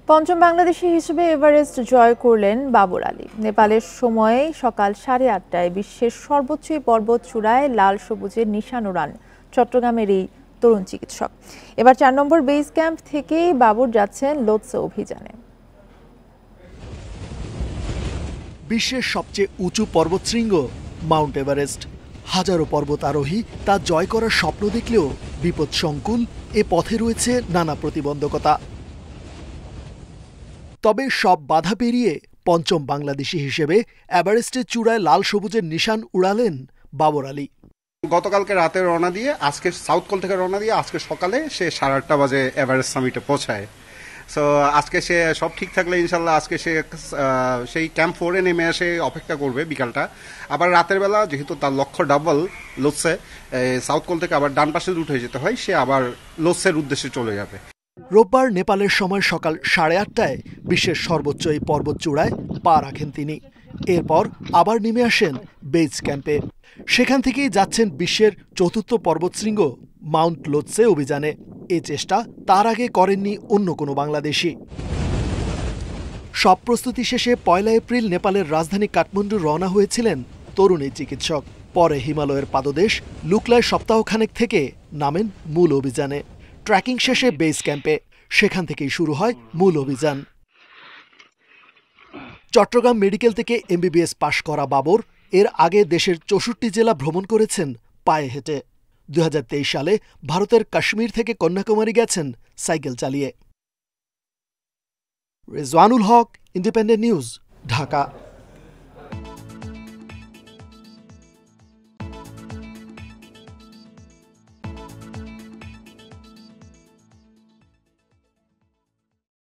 পঞ্চম বাংলাদেশি হিসেবে এভারেস্ট জয় করলেন বাবর আলী। নেপালের সময়ে সকাল 8:30টায় বিশ্বের সর্বোচ্চ পর্বত চূড়ায় লাল সবুজের নিশান ওড়ান চট্টগ্রামের এই তরুণ চিকিৎসক। এবার 4 নম্বর বেস ক্যাম্প থেকেই বাবর যাচ্ছেন লোৎসে অভিযানে। বিশ্বের সবচেয়ে উঁচু পর্বতশৃঙ্গ মাউন্ট এভারেস্ট। হাজারো পর্বত আরোহী তা জয় করার স্বপ্ন দেখলেও বিপদসংকুল এ পথে রয়েছে নানা প্রতিবন্ধকতা। তবে সব বাধা পেরিয়ে পঞ্চম বাংলাদেশি হিসেবে এভারেস্টের চূড়ায় লাল সবুজের নিশান উড়ালেন বাবর আলী। গতকালকে রাতে রওনা দিয়ে আজকে সাউথ কোল থেকে রওনা দিয়ে আজকে সকালে সে 8:30 বাজে এভারেস্ট সামিটে পৌঁছায়। সো আজকে সে সব ঠিক থাকলে ইনশাল্লাহ আজকে সে সেই ক্যাম্প 4-এ নেমে এসে অপেক্ষা করবে বিকালটা। আবার রাতের বেলা যেহেতু তার লক্ষ্য ডাবল লোৎসে, সাউথ কোল থেকে আবার ডান পাশে রুট হয়ে যেতে হয়, সে আবার লোৎসের উদ্দেশ্যে চলে যাবে। রোববার নেপালের সময় সকাল 8:30টায় বিশ্বের সর্বোচ্চ এই পর্বত চূড়ায় পা রাখেন তিনি। এরপর আবার নেমে আসেন বেস ক্যাম্পে। সেখান থেকেই যাচ্ছেন বিশ্বের চতুর্থ পর্বতশৃঙ্গ মাউন্ট লোৎসে অভিযানে। এ চেষ্টা তার আগে করেননি অন্য কোনো বাংলাদেশি। সব প্রস্তুতি শেষে 1 এপ্রিল নেপালের রাজধানী কাঠমান্ডু রওনা হয়েছিলেন তরুণ এই চিকিৎসক। পরে হিমালয়ের পাদদেশ লুকলায় সপ্তাহখানেক থেকে নামেন মূল অভিযানে। ট্র্যাকিং শেষে বেস ক্যাম্পে, সেখান থেকেই শুরু হয় মূল অভিযান। চট্টগ্রাম মেডিকেল থেকে এমবিবিএস পাশ করা বাবর এর আগে দেশের 64 জেলা ভ্রমণ করেছেন পায়ে হেঁটে। 2023 সালে ভারতের কাশ্মীর থেকে কন্যাকুমারী গেছেন সাইকেল চালিয়ে। রেজওয়ানুল হক, ইন্ডিপেন্ডেন্ট নিউজ, ঢাকা।